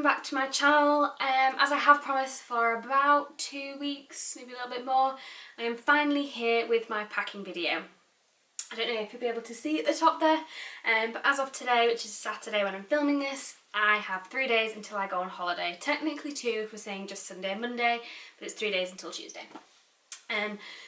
welcome back to my channel. As I have promised for about 2 weeks, maybe a little bit more, I am finally here with my packing video. I don't know if you'll be able to see at the top there, but as of today, which is Saturday when I'm filming this, I have 3 days until I go on holiday. Technically 2 if we're saying just Sunday and Monday, but it's 3 days until Tuesday.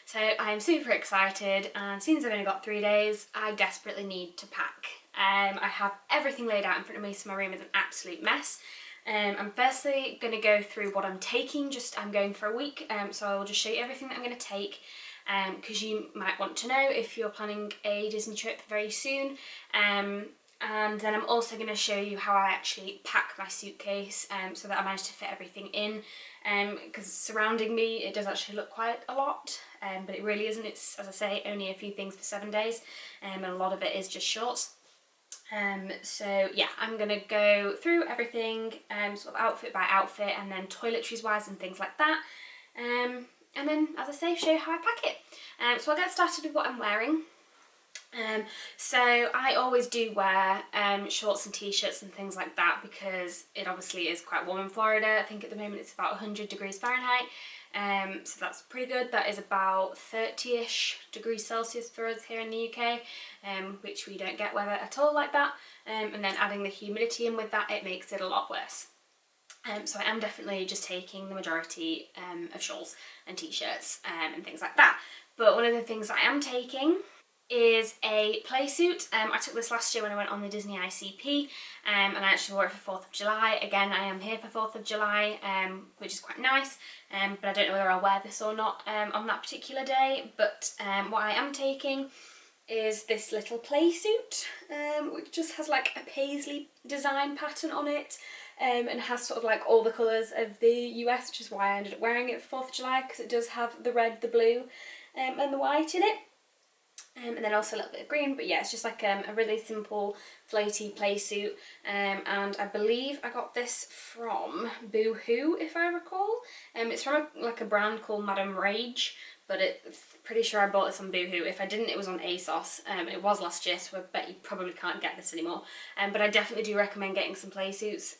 So I'm super excited, and since I've only got 3 days, I desperately need to pack. I have everything laid out in front of me, so my room is an absolute mess. I'm firstly going to go through what I'm taking, I'm going for a week, so I will just show you everything that I'm going to take, because you might want to know if you're planning a Disney trip very soon. And then I'm also going to show you how I actually pack my suitcase, so that I manage to fit everything in, because surrounding me it does actually look quite a lot, but it really isn't. It's, as I say, only a few things for 7 days, and a lot of it is just shorts. So yeah, I'm going to go through everything, sort of outfit by outfit, and then toiletries wise and things like that, and then, as I say, show you how I pack it. So I'll get started with what I'm wearing. So I always do wear shorts and t-shirts and things like that, because it obviously is quite warm in Florida. I think at the moment it's about 100 degrees Fahrenheit, so that's pretty good. That is about 30-ish degrees Celsius for us here in the UK, which we don't get weather at all like that, and then adding the humidity in with that, it makes it a lot worse. So I am definitely just taking the majority of shawls and t-shirts and things like that. But one of the things I am taking is a play suit. I took this last year when I went on the Disney ICP, and I actually wore it for 4th of July. Again, I am here for 4th of July, which is quite nice, but I don't know whether I'll wear this or not on that particular day. But what I am taking is this little play suit, which just has like a paisley design pattern on it, and has sort of like all the colours of the US, which is why I ended up wearing it for 4th of July, because it does have the red, the blue, and the white in it. And then also a little bit of green, but yeah, it's just like a really simple floaty play suit, and I believe I got this from Boohoo, if I recall. It's from a brand called Madame Rage, but pretty sure I bought this on Boohoo. If I didn't, it was on ASOS. It was last year, so I bet you probably can't get this anymore. But I definitely do recommend getting some play suits.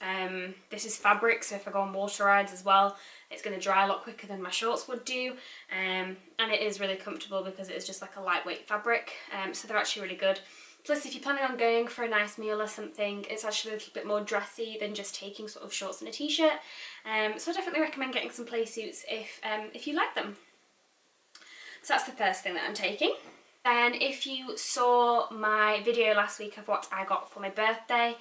This is fabric, so if I go on water rides as well, it's going to dry a lot quicker than my shorts would do, and it is really comfortable because it is just like a lightweight fabric, so they're actually really good. Plus, if you're planning on going for a nice meal or something, it's actually a little bit more dressy than just taking sort of shorts and a t-shirt, so I definitely recommend getting some play suits if you like them. So that's the first thing that I'm taking. Then if you saw my video last week of what I got for my birthday,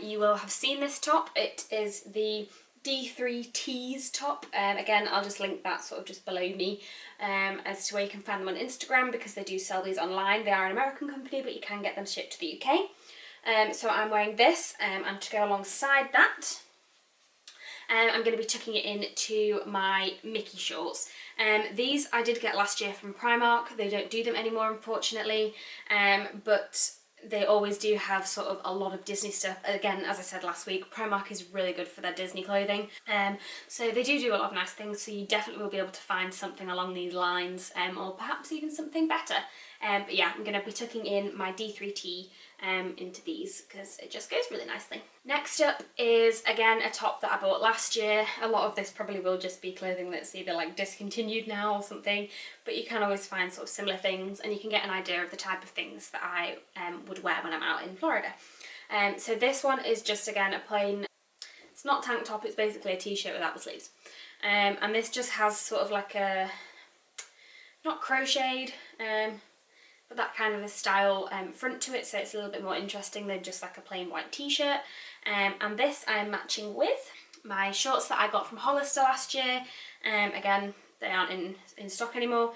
you will have seen this top. It is the D3 Tees top. Again, I'll just link that sort of just below me as to where you can find them on Instagram, because they do sell these online. They are an American company, but you can get them shipped to the UK. So I'm wearing this, and to go alongside that, I'm going to be tucking it into my Mickey shorts. These I did get last year from Primark. They don't do them anymore, unfortunately, but they always do have sort of a lot of Disney stuff. Again, as I said last week, Primark is really good for their Disney clothing, so they do a lot of nice things, so you definitely will be able to find something along these lines, or perhaps even something better. But yeah, I'm going to be tucking in my D3T into these, because it just goes really nicely. Next up is, again, a top that I bought last year. A lot of this probably will just be clothing that's either like discontinued now or something, but you can always find sort of similar things, and you can get an idea of the type of things that I would wear when I'm out in Florida. So this one is just, again, a plain, it's not tank top, it's basically a t-shirt without the sleeves, and this just has sort of like a, not crocheted, but that kind of a style front to it, so it's a little bit more interesting than just like a plain white t-shirt. And this I am matching with my shorts that I got from Hollister last year. Again, they aren't in stock anymore,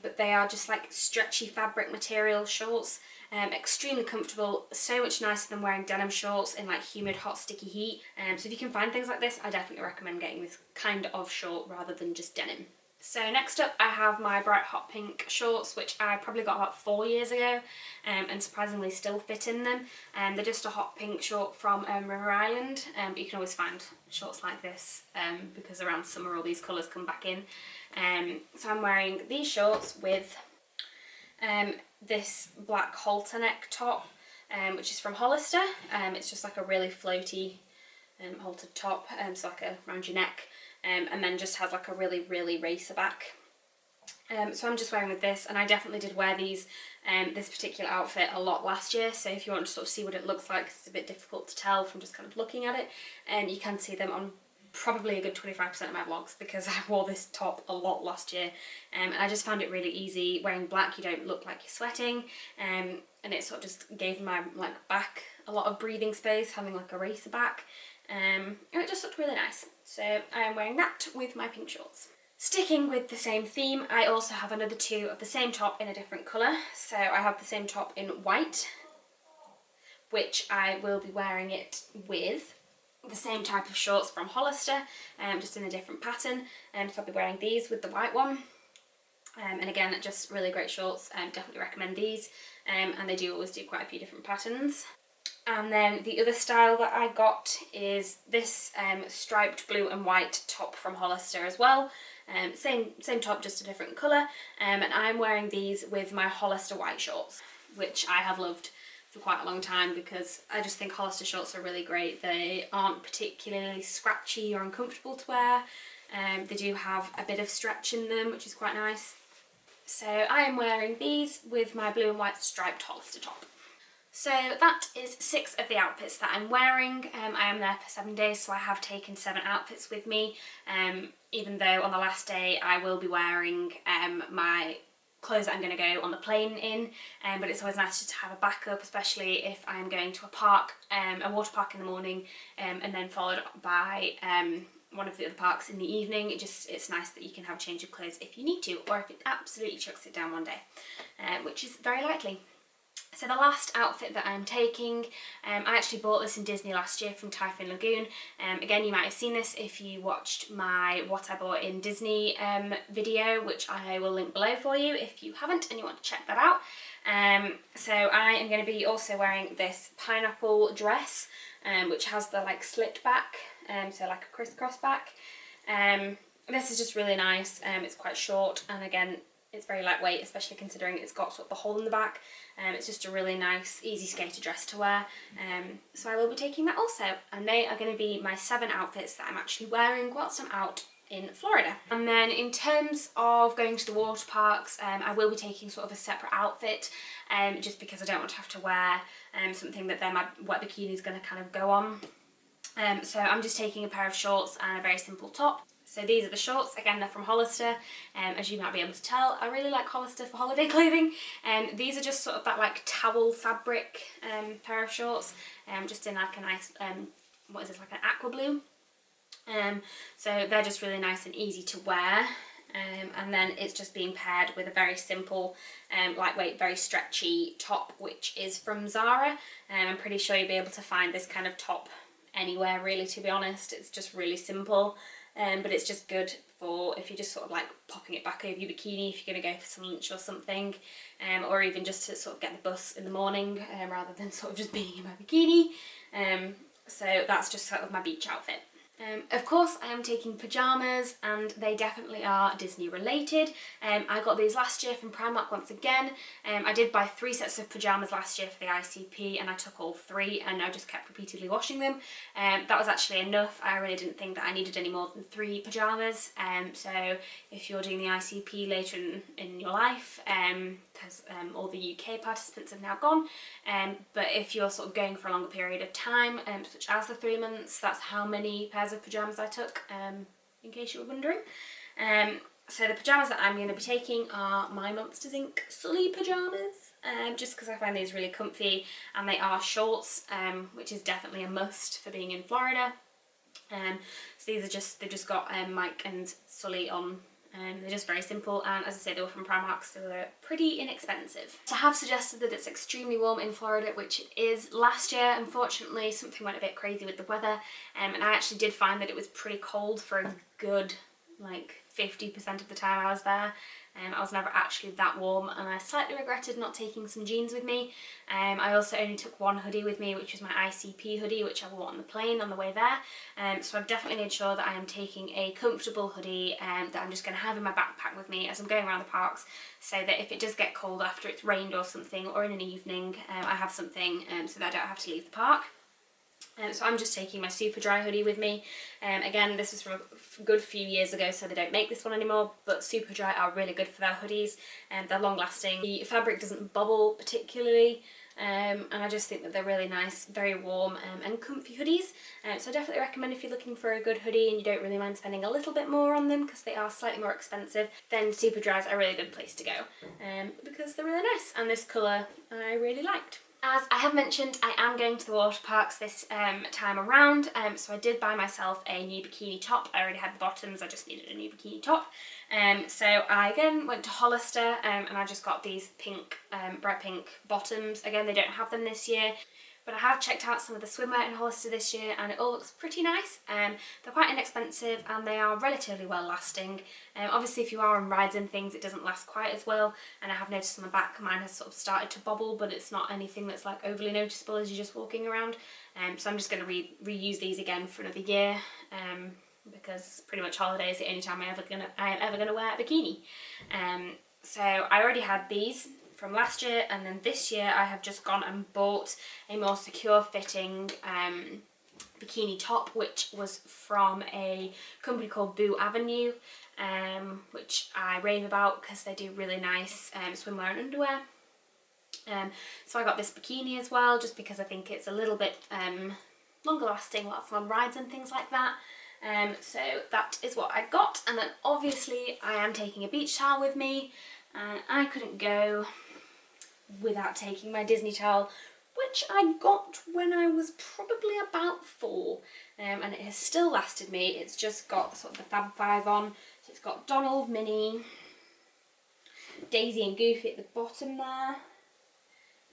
but they are just like stretchy fabric material shorts, extremely comfortable, so much nicer than wearing denim shorts in like humid, hot, sticky heat. So if you can find things like this, I definitely recommend getting this kind of short rather than just denim. So next up, I have my bright hot pink shorts, which I probably got about 4 years ago, and surprisingly still fit in them. They're just a hot pink short from River Island, but you can always find shorts like this, because around summer all these colours come back in. So I'm wearing these shorts with this black halter neck top, which is from Hollister. It's just like a really floaty haltered top, so like around your neck, and then just has like a really racer back. So I'm just wearing with this, and I definitely did wear these, this particular outfit a lot last year, so if you want to sort of see what it looks like, it's a bit difficult to tell from just kind of looking at it, and you can see them on probably a good 25% of my vlogs, because I wore this top a lot last year, and I just found it really easy. Wearing black, you don't look like you're sweating, and it sort of just gave my like back a lot of breathing space, having like a racer back, and it just looked really nice. So I am wearing that with my pink shorts. Sticking with the same theme, I also have another two of the same top in a different colour. So I have the same top in white, which I will be wearing it with the same type of shorts from Hollister, just in a different pattern. So I'll be wearing these with the white one. And again, just really great shorts, definitely recommend these. And they do always do quite a few different patterns. And then the other style that I got is this striped blue and white top from Hollister as well. Same top, just a different colour, and I'm wearing these with my Hollister white shorts, which I have loved for quite a long time, because I just think Hollister shorts are really great. They aren't particularly scratchy or uncomfortable to wear. They do have a bit of stretch in them, which is quite nice. So I am wearing these with my blue and white striped Hollister top. So that is 6 of the outfits that I'm wearing. I am there for 7 days, so I have taken 7 outfits with me, even though on the last day I will be wearing my clothes that I'm going to go on the plane in, but it's always nice just to have a backup, especially if I'm going to a park, a water park in the morning, and then followed by one of the other parks in the evening. It's nice that you can have a change of clothes if you need to, or if it absolutely chucks it down one day, which is very likely. So the last outfit that I'm taking, I actually bought this in Disney last year from Typhoon Lagoon. Again, you might have seen this if you watched my What I Bought in Disney video, which I will link below for you if you haven't and you want to check that out. So I am going to be also wearing this pineapple dress, which has the like slit back, so like a crisscross back. This is just really nice. It's quite short, and again, it's very lightweight, especially considering it's got sort of the hole in the back. It's just a really nice, easy skater dress to wear. So I will be taking that also. And they are going to be my 7 outfits that I'm actually wearing whilst I'm out in Florida. And then in terms of going to the water parks, I will be taking sort of a separate outfit, just because I don't want to have to wear something that then my wet bikini is going to kind of go on. So I'm just taking a pair of shorts and a very simple top. So these are the shorts. Again, they're from Hollister. As you might be able to tell, I really like Hollister for holiday clothing. These are just sort of that like towel fabric pair of shorts, just in like a nice, what is this, like an aqua blue. So they're just really nice and easy to wear. And then it's just being paired with a very simple, lightweight, very stretchy top, which is from Zara. I'm pretty sure you'll be able to find this kind of top anywhere, really, to be honest. It's just really simple. But it's just good for if you're just sort of like popping it back over your bikini if you're going to go for some lunch or something, or even just to sort of get the bus in the morning, rather than sort of just being in my bikini. So that's just sort of my beach outfit. Of course, I am taking pyjamas, and they definitely are Disney related. I got these last year from Primark once again. I did buy 3 sets of pyjamas last year for the ICP, and I took all 3, and I just kept repeatedly washing them. That was actually enough. I really didn't think that I needed any more than 3 pyjamas. So if you're doing the ICP later in your life, because all the UK participants have now gone, but if you're sort of going for a longer period of time, such as the 3 months, that's how many pairs of pyjamas I took, in case you were wondering. So the pyjamas that I'm going to be taking are my Monsters Inc. Sully pyjamas, just because I find these really comfy, and they are shorts, which is definitely a must for being in Florida. So these are they've just got Mike and Sully on. They're just very simple, and as I say, they were from Primark, so they're pretty inexpensive. I have suggested that it's extremely warm in Florida, which it is. Last year, unfortunately, something went a bit crazy with the weather, and I actually did find that it was pretty cold for a good, like, 50% of the time I was there. I was never actually that warm, and I slightly regretted not taking some jeans with me. I also only took 1 hoodie with me, which was my ICP hoodie, which I wore on the plane on the way there. So I've definitely made sure that I am taking a comfortable hoodie that I'm just going to have in my backpack with me as I'm going around the parks, so that if it does get cold after it's rained or something, or in an evening, I have something so that I don't have to leave the park. So I'm just taking my super dry hoodie with me. Again, this was from a good few years ago, so they don't make this one anymore, but super dry are really good for their hoodies, and they're long lasting. The fabric doesn't bubble particularly, and I just think that they're really nice, very warm and comfy hoodies. So I definitely recommend if you're looking for a good hoodie and you don't really mind spending a little bit more on them because they are slightly more expensive, then super dries are a really good place to go, because they're really nice, and this colour I really liked. As I have mentioned, I am going to the water parks this time around, so I did buy myself a new bikini top. I already had the bottoms, I just needed a new bikini top. So I again went to Hollister, and I just got these pink, bright pink bottoms. Again, they don't have them this year, but I have checked out some of the swimwear in Hollister this year and it all looks pretty nice. They're quite inexpensive and they are relatively well lasting. Obviously if you are on rides and things it doesn't last quite as well, and I have noticed on the back mine has sort of started to bobble, but it's not anything that's like overly noticeable as you're just walking around. So I'm just going to reuse these again for another year, because pretty much holiday is the only time I am ever gonna wear a bikini. So I already had these from last year, and then this year I have just gone and bought a more secure fitting bikini top, which was from a company called Boo Avenue, which I rave about because they do really nice swimwear and underwear. So I got this bikini as well just because I think it's a little bit longer lasting, lots on rides and things like that. So that is what I got, and then obviously I am taking a beach towel with me, and I couldn't go without taking my Disney towel, which I got when I was probably about 4, and it has still lasted me. It's just got sort of the Fab 5 on, so it's got Donald, Minnie, Daisy and Goofy at the bottom there,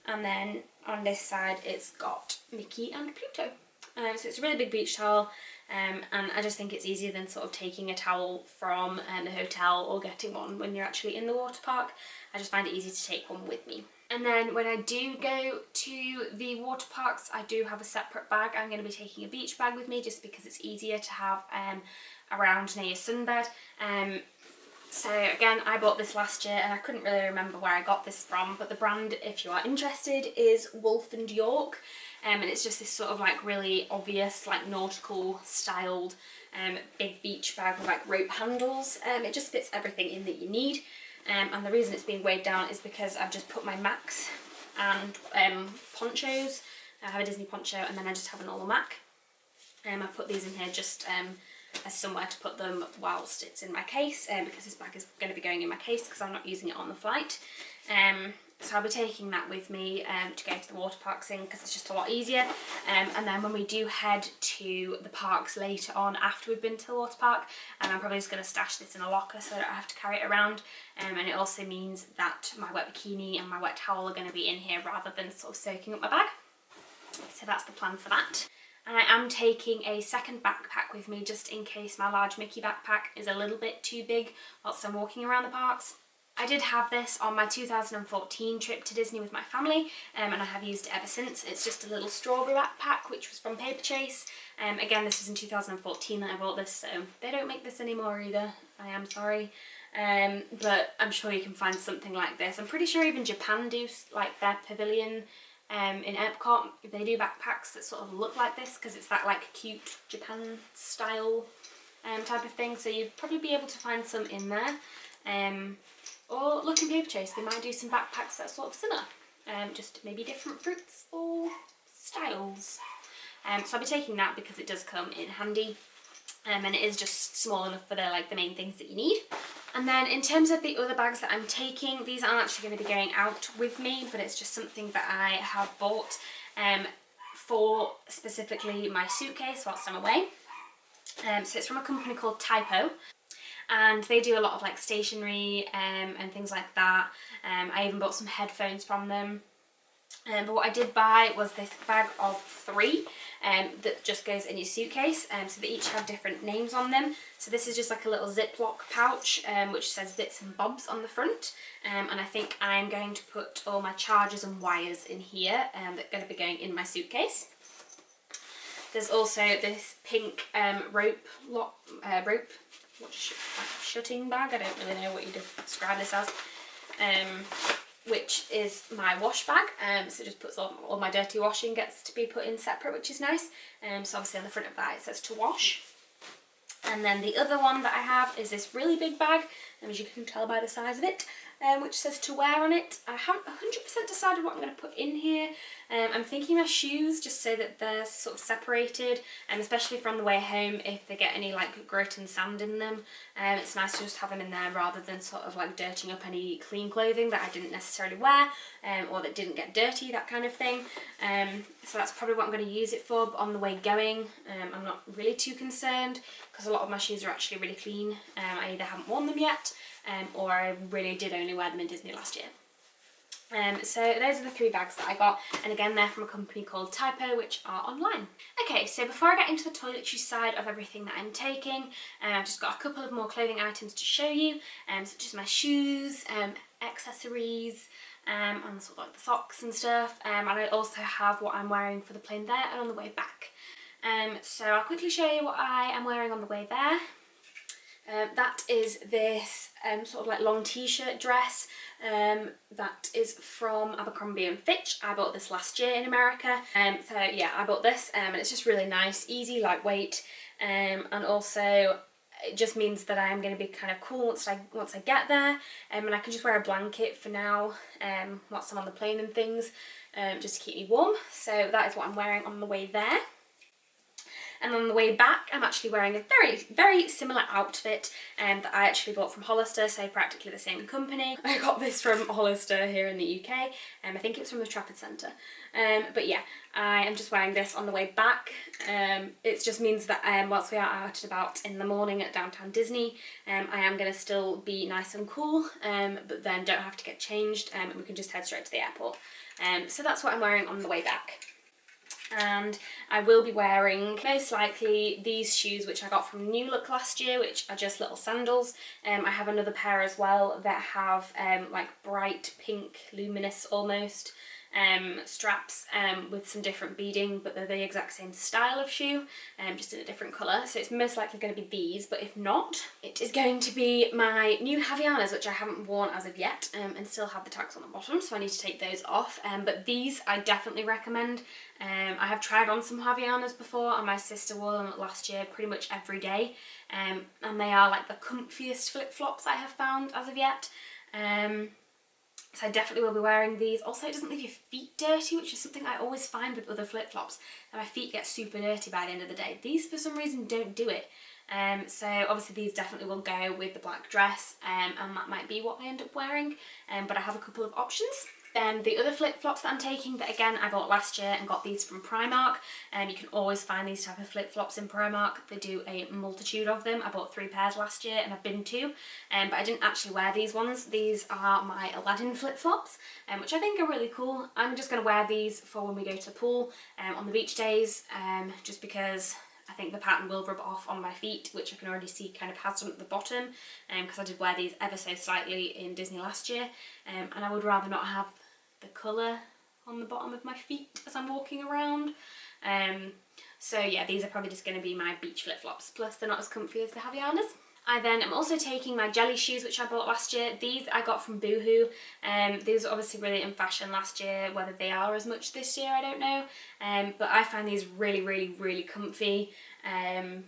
and then on this side it's got Mickey and Pluto. So it's a really big beach towel, and I just think it's easier than sort of taking a towel from the hotel or getting one when you're actually in the water park. I just find it easy to take one with me. And then when I do go to the water parks, I do have a separate bag. I'm going to be taking a beach bag with me just because it's easier to have around near your sunbed. So again, I bought this last year and I couldn't really remember where I got this from, but the brand, if you are interested, is Wolf and York. And it's just this sort of like really obvious like nautical styled big beach bag with like rope handles. It just fits everything in that you need. And the reason it's being weighed down is because I've just put my Macs and ponchos. I have a Disney poncho and then I just have a normal Mac. I've put these in here just as somewhere to put them whilst it's in my case, because this bag is going to be going in my case because I'm not using it on the flight. So I'll be taking that with me to go to the water parks in because it's just a lot easier. And then when we do head to the parks later on after we've been to the water park, I'm probably just going to stash this in a locker so I don't have to carry it around. And it also means that my wet bikini and my wet towel are going to be in here rather than sort of soaking up my bag. So that's the plan for that. And I am taking a second backpack with me just in case my large Mickey backpack is a little bit too big whilst I'm walking around the parks. I did have this on my 2014 trip to Disney with my family, and I have used it ever since. It's just a little strawberry backpack which was from Paper Chase. Again, this was in 2014 that I bought this, so they don't make this anymore either. I am sorry. But I'm sure you can find something like this. I'm pretty sure even Japan do like their pavilion in Epcot. They do backpacks that sort of look like this because it's that like cute Japan style type of thing. So you'd probably be able to find some in there. Or look in Paper Chase, they might do some backpacks that are sort of similar, just maybe different fruits or styles. So I'll be taking that because it does come in handy, and it is just small enough for the main things that you need. And then in terms of the other bags that I'm taking, these aren't actually going to be going out with me, but it's just something that I have bought for specifically my suitcase whilst I'm away. So it's from a company called Typo. And they do a lot of like stationery and things like that. I even bought some headphones from them. But what I did buy was this bag of 3 that just goes in your suitcase. So they each have different names on them. So this is just like a little Ziploc pouch which says bits and bobs on the front. And I think I'm going to put all my chargers and wires in here that are going to be going in my suitcase. There's also this pink rope shutting bag. I don't really know what you describe this as. which is my wash bag. So it just puts all my dirty washing gets to be put in separate, which is nice. So obviously on the front of that it says to wash. And then the other one that I have is this really big bag, as you can tell by the size of it, which says to wear on it. I haven't 100% decided what I'm going to put in here. I'm thinking my shoes, just so that they're sort of separated, and especially from the way home, if they get any like grit and sand in them, it's nice to just have them in there rather than sort of like dirtying up any clean clothing that I didn't necessarily wear, or that didn't get dirty, that kind of thing. So that's probably what I'm going to use it for. But on the way going, I'm not really too concerned, because a lot of my shoes are actually really clean. I either haven't worn them yet, or I really did only wear them in Disney last year. So those are the 3 bags that I got, and again they're from a company called Typo, which are online. Okay, so before I get into the toiletry side of everything that I'm taking, I've just got a couple of more clothing items to show you, such as my shoes, accessories, and sort of like the socks and stuff, and I also have what I'm wearing for the plane there and on the way back. So I'll quickly show you what I am wearing on the way there. That is this sort of like long t-shirt dress that is from Abercrombie and Fitch. I bought this last year in America, so yeah, I bought this, and it's just really nice, easy, lightweight, and also it just means that I am going to be kind of cool once I get there, and I can just wear a blanket for now whilst I'm on the plane and things, just to keep me warm. So that is what I'm wearing on the way there. And on the way back, I'm actually wearing a very similar outfit that I actually bought from Hollister, so practically the same company. I got this from Hollister here in the UK, I think it was from the Trafford Centre. But yeah, I am just wearing this on the way back. It just means that whilst we are out and about in the morning at downtown Disney, I am going to still be nice and cool, but then don't have to get changed, and we can just head straight to the airport. So that's what I'm wearing on the way back. And I will be wearing most likely these shoes, which I got from New Look last year, which are just little sandals. I have another pair as well that have like bright pink, luminous almost straps with some different beading, but they're the exact same style of shoe, just in a different colour. So it's most likely going to be these, but if not, it is going to be my new Havaianas, which I haven't worn as of yet, and still have the tags on the bottom, so I need to take those off. But these I definitely recommend. I have tried on some Havaianas before, and my sister wore them last year pretty much every day, and they are like the comfiest flip-flops I have found as of yet. So I definitely will be wearing these. Also, it doesn't leave your feet dirty, which is something I always find with other flip-flops, that my feet get super dirty by the end of the day. These, for some reason, don't do it. So obviously these definitely will go with the black dress, and that might be what I end up wearing, but I have a couple of options. Then the other flip-flops that I'm taking, that again I bought last year and got these from Primark, and you can always find these type of flip-flops in Primark. They do a multitude of them. I bought 3 pairs last year and I've been 2, but I didn't actually wear these ones. These are my Aladdin flip-flops, which I think are really cool. I'm just going to wear these for when we go to the pool on the beach days, just because I think the pattern will rub off on my feet, which I can already see kind of has some at the bottom, because I did wear these ever so slightly in Disney last year, and I would rather not have the colour on the bottom of my feet as I'm walking around. So yeah, these are probably just going to be my beach flip-flops, plus they're not as comfy as the Havaianas. I then am also taking my jelly shoes, which I bought last year. These I got from Boohoo. These were obviously really in fashion last year. Whether they are as much this year, I don't know. But I find these really comfy. And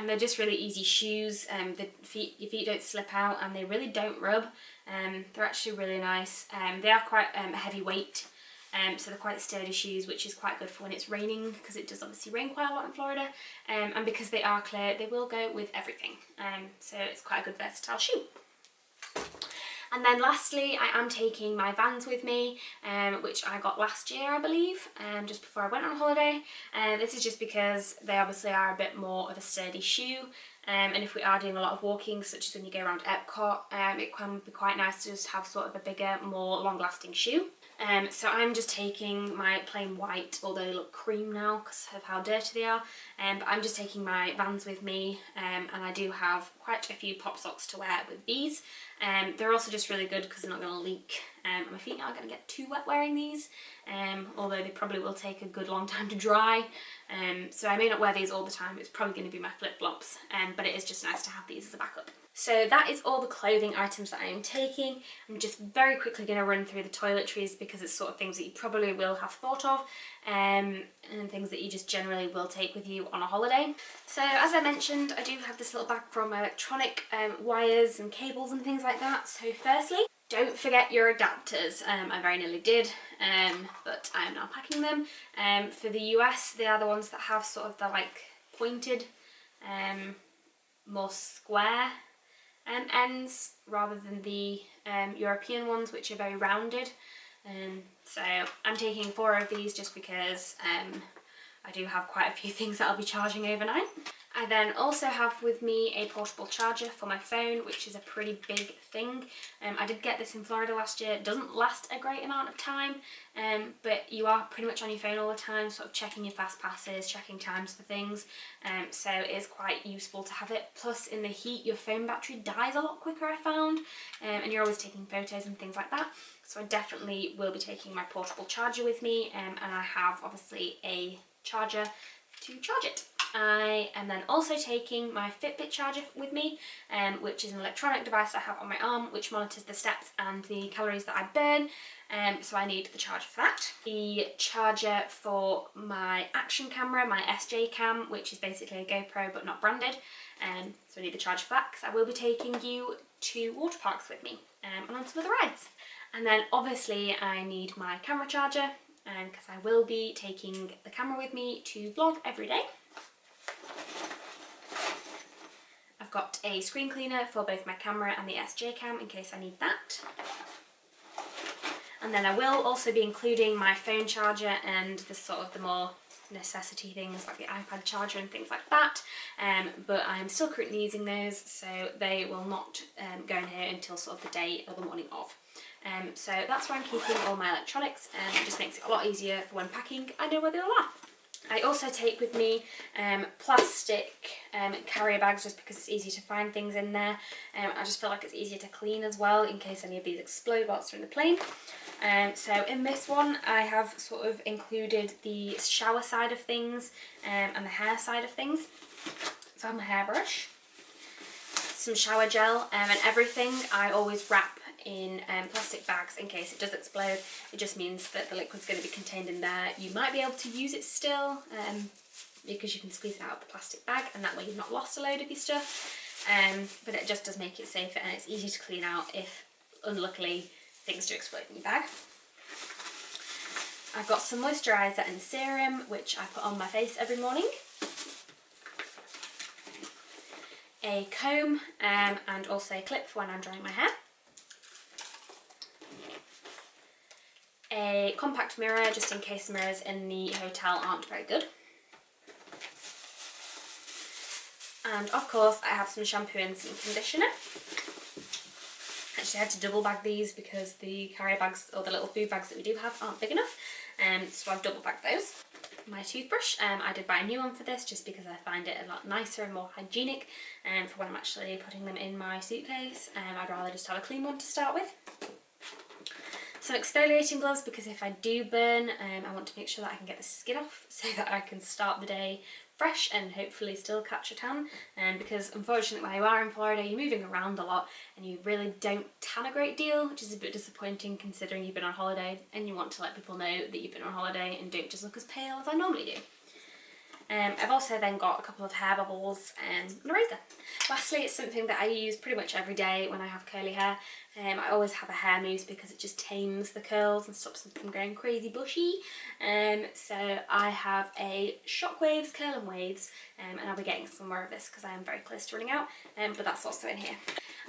they're just really easy shoes. Your feet don't slip out, and they really don't rub. They're actually really nice. They are quite heavy weight. So they're quite sturdy shoes, which is quite good for when it's raining, because it does obviously rain quite a lot in Florida, and because they are clear, they will go with everything, so it's quite a good versatile shoe. And then lastly, I am taking my Vans with me, which I got last year, I believe, just before I went on holiday. This is just because they obviously are a bit more of a sturdy shoe, and if we are doing a lot of walking, such as when you go around Epcot, it can be quite nice to just have sort of a bigger, more long-lasting shoe. So I'm just taking my plain white, although they look cream now because of how dirty they are, but I'm just taking my Vans with me, and I do have quite a few pop socks to wear with these. They're also just really good because they're not going to leak. My feet aren't going to get too wet wearing these, although they probably will take a good long time to dry. So I may not wear these all the time. It's probably going to be my flip-flops, but it is just nice to have these as a backup. So that is all the clothing items that I am taking. I'm just very quickly going to run through the toiletries because it's sort of things that you probably will have thought of, and things that you just generally will take with you on a holiday. So as I mentioned, I do have this little bag for my electronic wires and cables and things like that. So firstly, don't forget your adapters. I very nearly did, but I am now packing them. For the US, they are the ones that have sort of the like pointed, more square ends rather than the European ones, which are very rounded. So I'm taking 4 of these just because I do have quite a few things that I'll be charging overnight. I then also have with me a portable charger for my phone, which is a pretty big thing. I did get this in Florida last year. It doesn't last a great amount of time, but you are pretty much on your phone all the time, sort of checking your fast passes, checking times for things. So it is quite useful to have it. Plus in the heat, your phone battery dies a lot quicker, I found, and you're always taking photos and things like that. So I definitely will be taking my portable charger with me, and I have obviously a charger to charge it. I am then also taking my Fitbit charger with me, which is an electronic device I have on my arm which monitors the steps and the calories that I burn, so I need the charger for that. The charger for my action camera, my SJ cam, which is basically a GoPro but not branded, so I need the charger for that because I will be taking you to water parks with me and on some of the rides. And then obviously I need my camera charger because I will be taking the camera with me to vlog every day. I've got a screen cleaner for both my camera and the SJ cam in case I need that. And then I will also be including my phone charger and the sort of the more necessity things like the iPad charger and things like that, but I'm still currently using those, so they will not go in here until sort of the day or the morning of. So that's where I'm keeping all my electronics, and it just makes it a lot easier for when packing. I know where they all are. I also take with me plastic carrier bags just because it's easy to find things in there. I just feel like it's easier to clean as well in case any of these explode whilst they're in the plane. So in this one I have sort of included the shower side of things and the hair side of things. So I have my hairbrush, some shower gel, and everything I always wrap in plastic bags in case it does explode. It just means that the liquid's going to be contained in there. You might be able to use it still because you can squeeze it out of the plastic bag, and that way you've not lost a load of your stuff, but it just does make it safer and it's easy to clean out if unluckily things do explode in your bag. I've got some moisturiser and serum which I put on my face every morning, a comb and also a clip for when I'm drying my hair, a compact mirror just in case the mirrors in the hotel aren't very good, and of course I have some shampoo and some conditioner. Actually I had to double bag these because the carrier bags or the little food bags that we do have aren't big enough, so I've double bagged those. My toothbrush, I did buy a new one for this just because I find it a lot nicer and more hygienic for when I'm actually putting them in my suitcase. I'd rather just have a clean one to start with. Some exfoliating gloves because if I do burn, I want to make sure that I can get the skin off so that I can start the day fresh and hopefully still catch a tan, because unfortunately when you are in Florida you're moving around a lot and you really don't tan a great deal, which is a bit disappointing considering you've been on holiday and you want to let people know that you've been on holiday and don't just look as pale as I normally do. I've also then got a couple of hair bubbles and an eraser. Lastly, it's something that I use pretty much every day when I have curly hair. I always have a hair mousse because it just tames the curls and stops them from going crazy bushy. So I have a Shockwaves Curl and Waves, and I'll be getting some more of this because I am very close to running out, but that's also in here.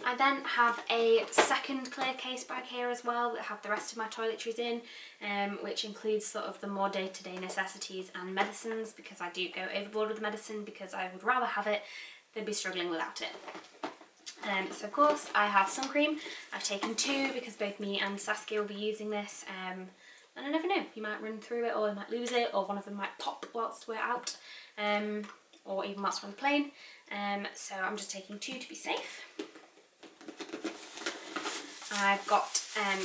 I then have a second clear case bag here as well that have the rest of my toiletries in, which includes sort of the more day-to-day necessities and medicines, because I do go overboard with the medicine because I would rather have it than be struggling without it. So of course I have sun cream. I've taken 2 because both me and Saskia will be using this, and I never know, you might run through it or you might lose it or one of them might pop whilst we're out. or even whilst we're on the plane. So I'm just taking 2 to be safe. I've got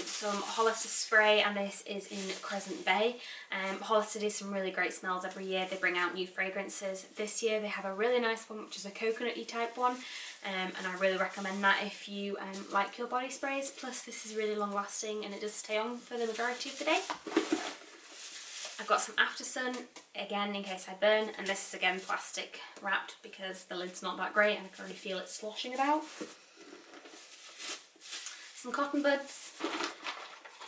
some Hollister spray, and this is in Crescent Bay. Hollister do some really great smells every year. They bring out new fragrances. This year they have a really nice one, which is a coconutty type one, and I really recommend that if you like your body sprays. Plus this is really long lasting and it does stay on for the majority of the day. I've got some After Sun, again in case I burn, and this is again plastic wrapped because the lid's not that great and I can already feel it sloshing about. Some cotton buds.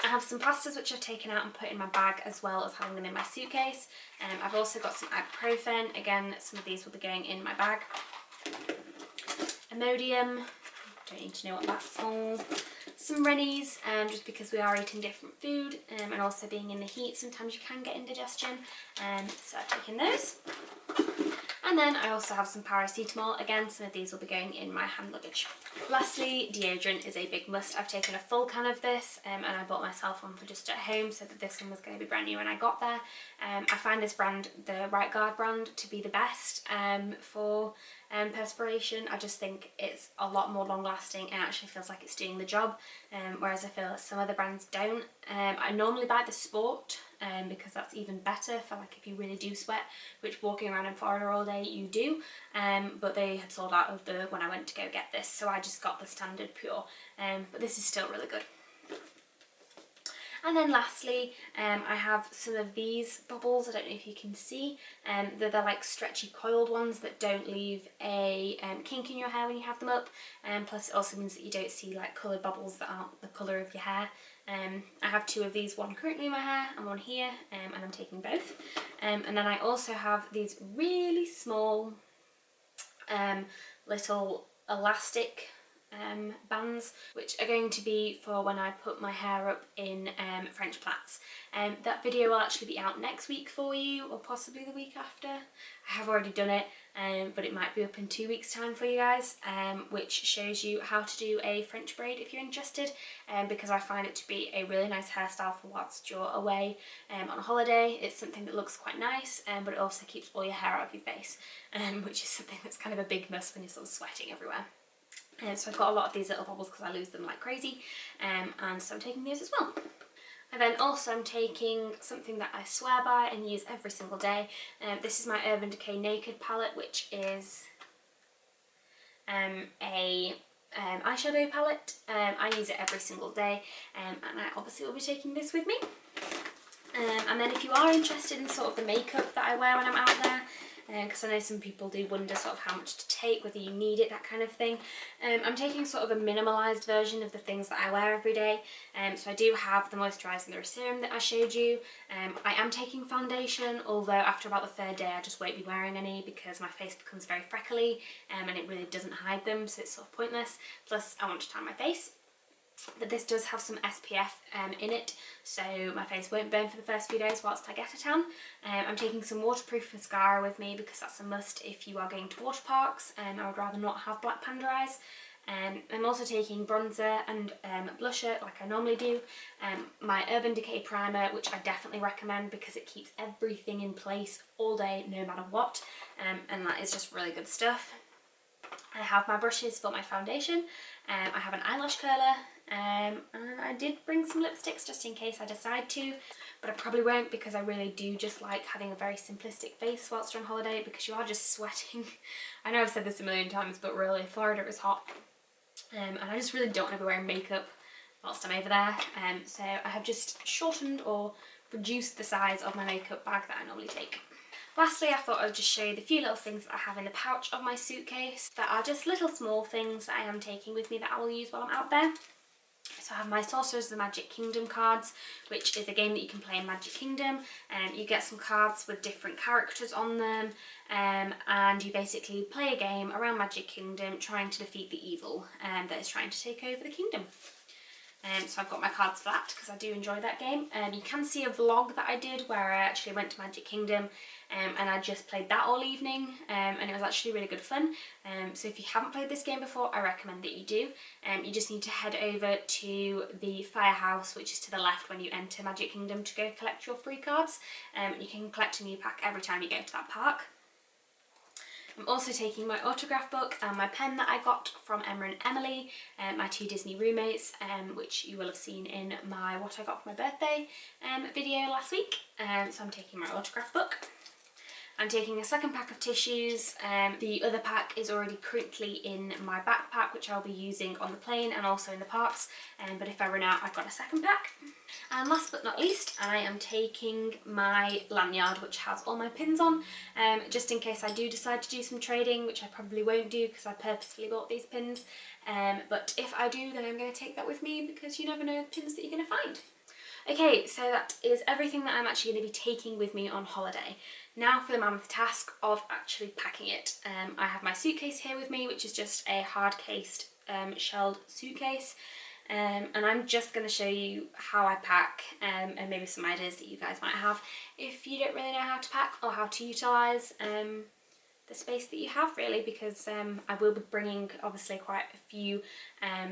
I have some plasters which I've taken out and put in my bag, as well as having them in my suitcase. I've also got some ibuprofen. Again, some of these will be going in my bag. Imodium. Don't need to know what that's for. Some Rennies, just because we are eating different food, and also being in the heat, sometimes you can get indigestion. So I've taken those. And then I also have some paracetamol. Again, some of these will be going in my hand luggage. Lastly, deodorant is a big must. I've taken a full can of this, and I bought myself one for just at home, so that this one was going to be brand new when I got there. I find this brand, the Right Guard brand, to be the best for perspiration. I just think it's a lot more long lasting and actually feels like it's doing the job, whereas I feel some other brands don't. I normally buy the Sport because that's even better for like if you really do sweat, which walking around in Florida all day you do, but they had sold out of the when I went to go get this, so I just got the standard pure, but this is still really good. And then lastly, I have some of these bubbles. I don't know if you can see. They're the like stretchy coiled ones that don't leave a kink in your hair when you have them up. Plus it also means that you don't see like coloured bubbles that aren't the colour of your hair. I have 2 of these, one currently in my hair and one here, and I'm taking both. And then I also have these really small little elastic bands, which are going to be for when I put my hair up in French plaits. That video will actually be out next week for you, or possibly the week after. I have already done it, but it might be up in 2 weeks time for you guys, which shows you how to do a French braid if you're interested, because I find it to be a really nice hairstyle for whilst you're away on a holiday. It's something that looks quite nice, but it also keeps all your hair out of your face, which is something that's kind of a big must when you're sort of sweating everywhere. So I've got a lot of these little bubbles because I lose them like crazy, and so I'm taking those as well. And then also I'm taking something that I swear by and use every single day. This is my Urban Decay Naked palette, which is a eyeshadow palette. I use it every single day, and I obviously will be taking this with me. And then if you are interested in sort of the makeup that I wear when I'm out there, because I know some people do wonder sort of how much to take, whether you need it, that kind of thing. I'm taking sort of a minimalised version of the things that I wear every day. So I do have the moisturiser and the serum that I showed you. I am taking foundation, although after about the 3rd day I just won't be wearing any because my face becomes very freckly, and it really doesn't hide them, so it's sort of pointless. Plus I want to tan my face. But this does have some SPF in it, so my face won't burn for the first few days whilst I get a tan. I'm taking some waterproof mascara with me because that's a must if you are going to water parks, and I would rather not have black panda eyes. I'm also taking bronzer and blusher like I normally do. My Urban Decay primer, which I definitely recommend because it keeps everything in place all day no matter what, and that is just really good stuff. I have my brushes for my foundation. I have an eyelash curler, and I did bring some lipsticks just in case I decide to, but I probably won't because I really do just like having a very simplistic face whilst you're on holiday because you are just sweating. I know I've said this a million times, but really Florida is hot, and I just really don't want to be wearing makeup whilst I'm over there, so I have just shortened or reduced the size of my makeup bag that I normally take. Lastly, I thought I would just show you the few little things that I have in the pouch of my suitcase that are just little small things that I am taking with me that I will use while I'm out there. So I have my Sorcerers of the Magic Kingdom cards, which is a game that you can play in Magic Kingdom. You get some cards with different characters on them, and you basically play a game around Magic Kingdom trying to defeat the evil that is trying to take over the kingdom. So I've got my cards for that because I do enjoy that game. You can see a vlog that I did where I actually went to Magic Kingdom, and I just played that all evening, and it was actually really good fun. So if you haven't played this game before, I recommend that you do. You just need to head over to the firehouse, which is to the left when you enter Magic Kingdom, to go collect your free cards. You can collect a new pack every time you go to that park. I'm also taking my autograph book and my pen that I got from Emma and Emily, my two Disney roommates, which you will have seen in my what I got for my birthday video last week. So I'm taking my autograph book. I'm taking a second pack of tissues. The other pack is already currently in my backpack, which I'll be using on the plane and also in the parks, but if I run out I've got a second pack. And last but not least, I am taking my lanyard, which has all my pins on, just in case I do decide to do some trading, which I probably won't do because I purposefully bought these pins, but if I do, then I'm going to take that with me because you never know the pins that you're going to find. Okay, so that is everything that I'm actually going to be taking with me on holiday. Now for the mammoth task of actually packing it. I have my suitcase here with me, which is just a hard-cased shelled suitcase, and I'm just going to show you how I pack and maybe some ideas that you guys might have if you don't really know how to pack or how to utilise the space that you have, really, because I will be bringing obviously quite a few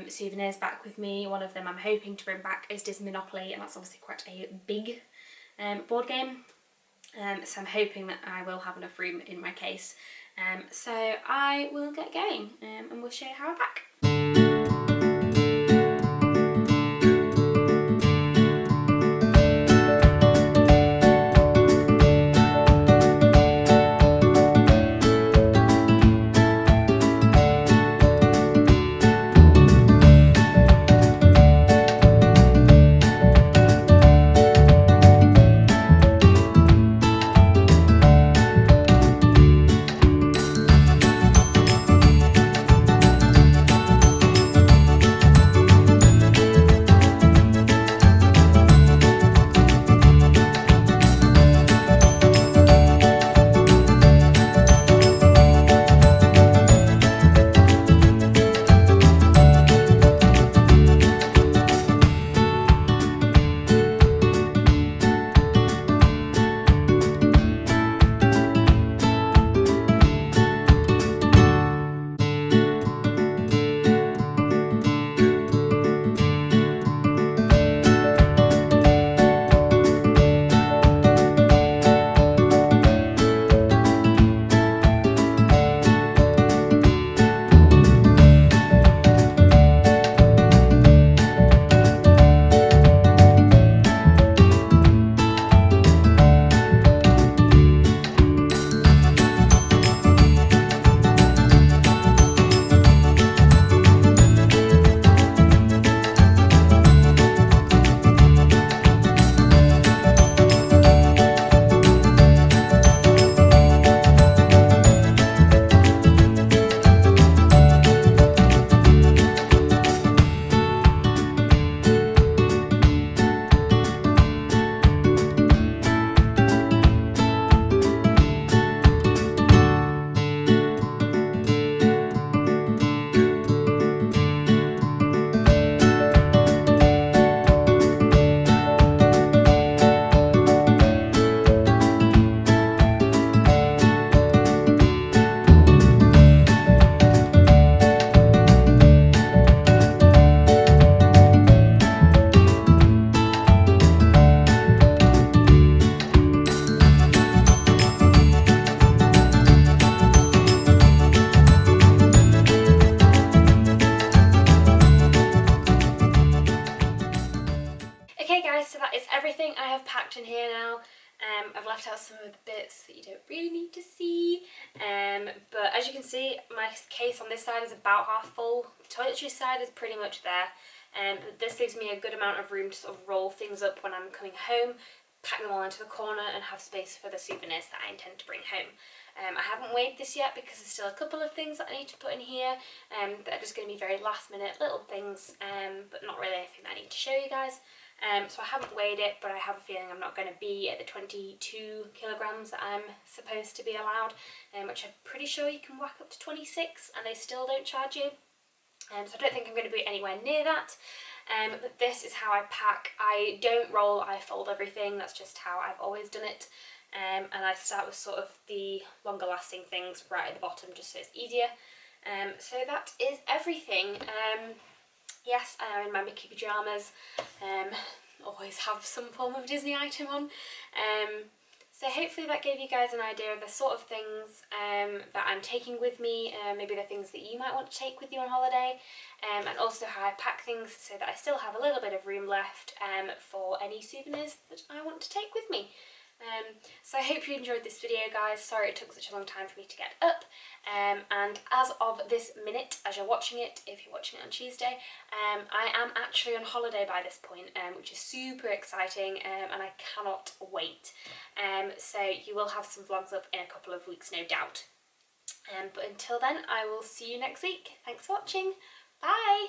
souvenirs back with me. One of them I'm hoping to bring back is Disney Monopoly, and that's obviously quite a big board game, so I'm hoping that I will have enough room in my case. So I will get going and we'll show you how I pack. So that is everything I have packed in here now. I've left out some of the bits that you don't really need to see, but as you can see, my case on this side is about half full. The toiletries side is pretty much there, but this leaves me a good amount of room to sort of roll things up when I'm coming home, pack them all into the corner and have space for the souvenirs that I intend to bring home. I haven't weighed this yet because there's still a couple of things that I need to put in here that are just going to be very last minute little things, but not really anything that I need to show you guys. So I haven't weighed it, but I have a feeling I'm not going to be at the 22 kilograms that I'm supposed to be allowed, which I'm pretty sure you can whack up to 26 and they still don't charge you. So I don't think I'm going to be anywhere near that. But this is how I pack. I don't roll, I fold everything. That's just how I've always done it. And I start with sort of the longer lasting things right at the bottom just so it's easier. So that is everything. Yes, I am in my Mickey pyjamas. Always have some form of Disney item on. So hopefully that gave you guys an idea of the sort of things that I'm taking with me, maybe the things that you might want to take with you on holiday, and also how I pack things so that I still have a little bit of room left for any souvenirs that I want to take with me. So I hope you enjoyed this video, guys. Sorry it took such a long time for me to get up, and as of this minute, as you're watching it, if you're watching it on Tuesday, I am actually on holiday by this point, which is super exciting, and I cannot wait. So you will have some vlogs up in a couple of weeks, no doubt. But until then, I will see you next week. Thanks for watching. Bye!